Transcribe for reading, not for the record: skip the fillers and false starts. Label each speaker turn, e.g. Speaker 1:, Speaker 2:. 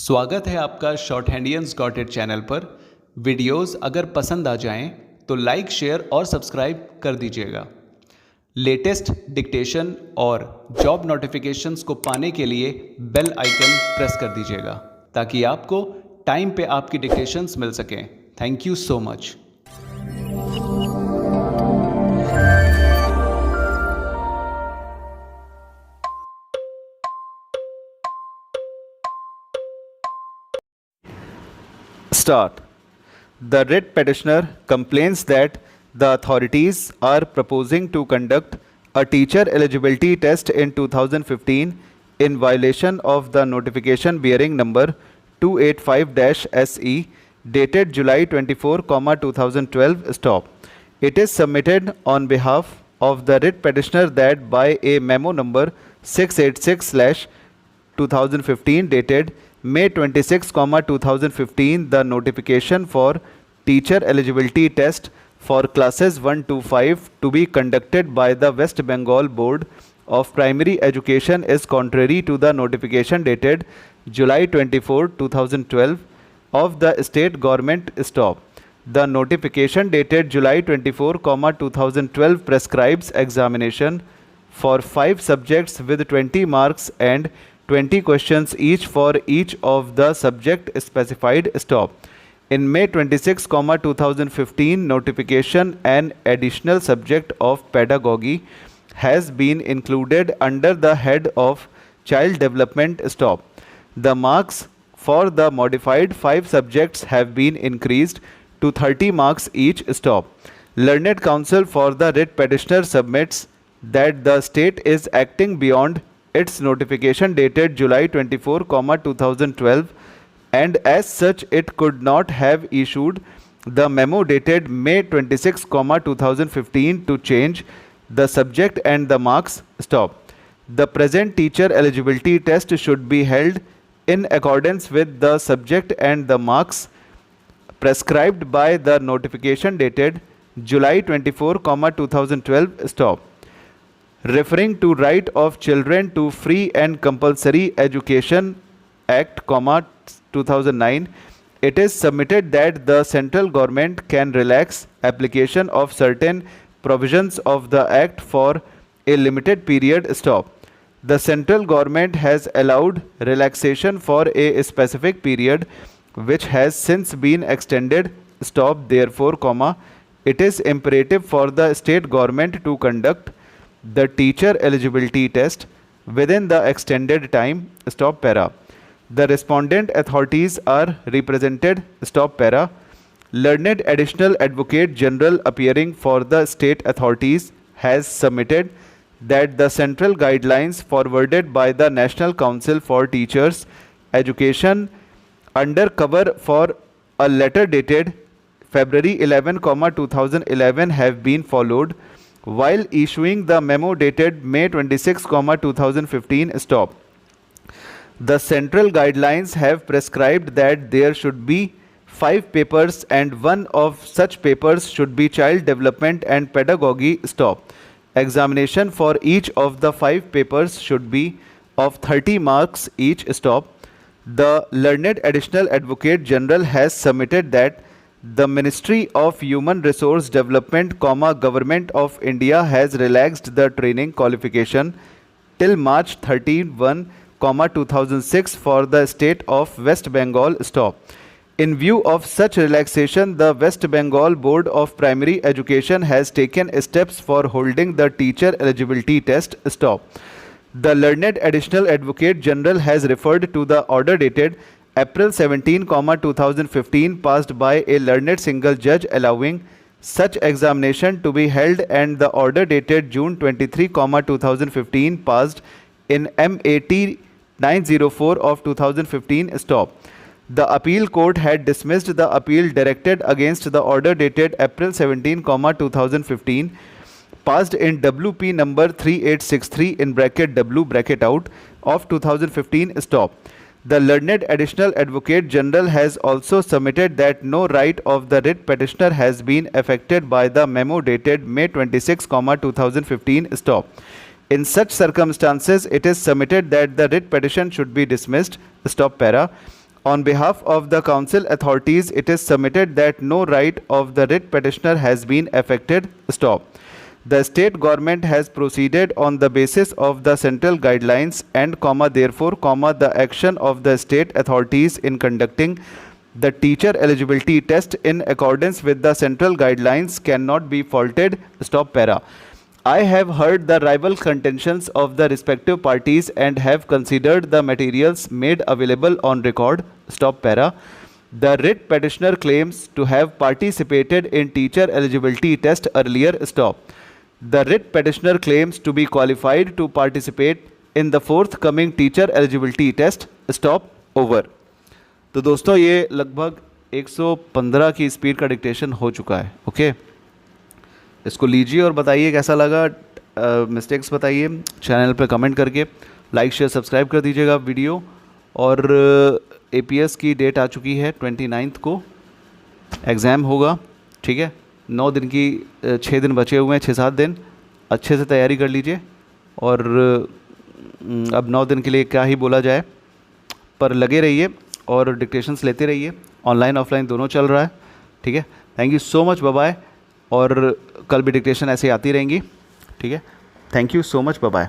Speaker 1: स्वागत है आपका शॉर्ट हैंडियंस गॉट इट चैनल पर। वीडियोस अगर पसंद आ जाएं तो लाइक, शेयर और सब्सक्राइब कर दीजिएगा। लेटेस्ट डिक्टेशन और जॉब नोटिफिकेशंस को पाने के लिए बेल आइकन प्रेस कर दीजिएगा ताकि आपको टाइम पे आपकी डिक्टेशंस मिल सकें। Thank you so much.
Speaker 2: Start. The writ petitioner complains that the authorities are proposing to conduct a teacher eligibility test in 2015 in violation of the notification bearing number 285-SE dated July 24, 2012. Stop. It is submitted on behalf of the writ petitioner that by a memo number 686/2015 dated May 26, 2015, the notification for teacher eligibility test for classes 1 to 5 to be conducted by the West Bengal Board of Primary Education is contrary to the notification dated July 24, 2012 of the state government. Stop. The notification dated July 24, 2012 prescribes examination for 5 subjects with 20 marks and 20 questions each for each of the subject specified. Stop. In May 26, 2015 notification, an additional subject of pedagogy has been included under the head of child development. Stop. The marks for the modified 5 subjects have been increased to 30 marks each. Stop. Learned Counsel for the writ petitioner submits that the state is acting beyond its notification dated July 24, 2012 and as such it could not have issued the memo dated May 26, 2015 to change the subject and the marks. Stop. The present teacher eligibility test should be held in accordance with the subject and the marks prescribed by the notification dated July 24, 2012. Stop. Referring to Right of Children to Free and Compulsory Education Act, 2009, it is submitted that the central government can relax application of certain provisions of the Act for a limited period. Stop. The central government has allowed relaxation for a specific period which has since been extended. Stop. Therefore, it is imperative for the state government to conduct the teacher eligibility test within the extended time. Stop para. The respondent authorities are represented. Stop para. Learned Additional Advocate General appearing for the state authorities has submitted that the central guidelines forwarded by the National Council for Teachers Education under cover for a letter dated February 11, 2011 have been followed while issuing the memo dated May 26, 2015. Stop. The central guidelines have prescribed that there should be 5 papers and one of such papers should be child development and pedagogy. Stop. Examination for each of the 5 papers should be of 30 marks each. Stop. The Learned Additional Advocate General has submitted that the Ministry of Human Resource Development, Government of India has relaxed the training qualification till March 31, 2006 for the state of West Bengal. Stop. In view of such relaxation, the West Bengal Board of Primary Education has taken steps for holding the teacher eligibility test. Stop. The Learned Additional Advocate General has referred to the order dated April 17, 2015 passed by a learned single judge allowing such examination to be held and the order dated June 23, 2015 passed in MAT 904 of 2015. Stop. The appeal court had dismissed the appeal directed against the order dated April 17, 2015 passed in WP number 3863 in bracket W bracket out of 2015. Stop. The Learned Additional Advocate General has also submitted that no right of the writ petitioner has been affected by the memo dated May 26, 2015. Stop. In such circumstances, it is submitted that the writ petition should be dismissed. Stop para. On behalf of the council authorities, it is submitted that no right of the writ petitioner has been affected. Stop. The state government has proceeded on the basis of the central guidelines and therefore the action of the state authorities in conducting the teacher eligibility test in accordance with the central guidelines cannot be faulted. Stop para. I have heard the rival contentions of the respective parties and have considered the materials made available on record. Stop para. The writ petitioner claims to have participated in teacher eligibility test earlier. Stop. The writ petitioner claims to be qualified to participate in the forthcoming teacher eligibility test. Stop. Over. तो दोस्तों ये लगभग 115 की speed का dictation हो चुका है. Okay, इसको लीजिए और बताइए कैसा लगा. मिस्टेक्स बताइए चैनल पे कमेंट करके. लाइक शेयर सब्सक्राइब कर दीजिएगा वीडियो. और एपीएस की डेट आ चुकी है 29 को. एग्ज़ाम होगा. ठीक है, 9 दिन की 6 दिन बचे हुए हैं, 6-7 दिन. अच्छे से तैयारी कर लीजिए. और अब 9 दिन के लिए क्या ही बोला जाए, पर लगे रहिए और डिक्टेशंस लेते रहिए. ऑनलाइन ऑफलाइन दोनों चल रहा है. ठीक है, thank you so much. Bye bye. और कल भी डिक्टेशन ऐसे आती रहेंगी. ठीक है, thank you so much. Bye bye.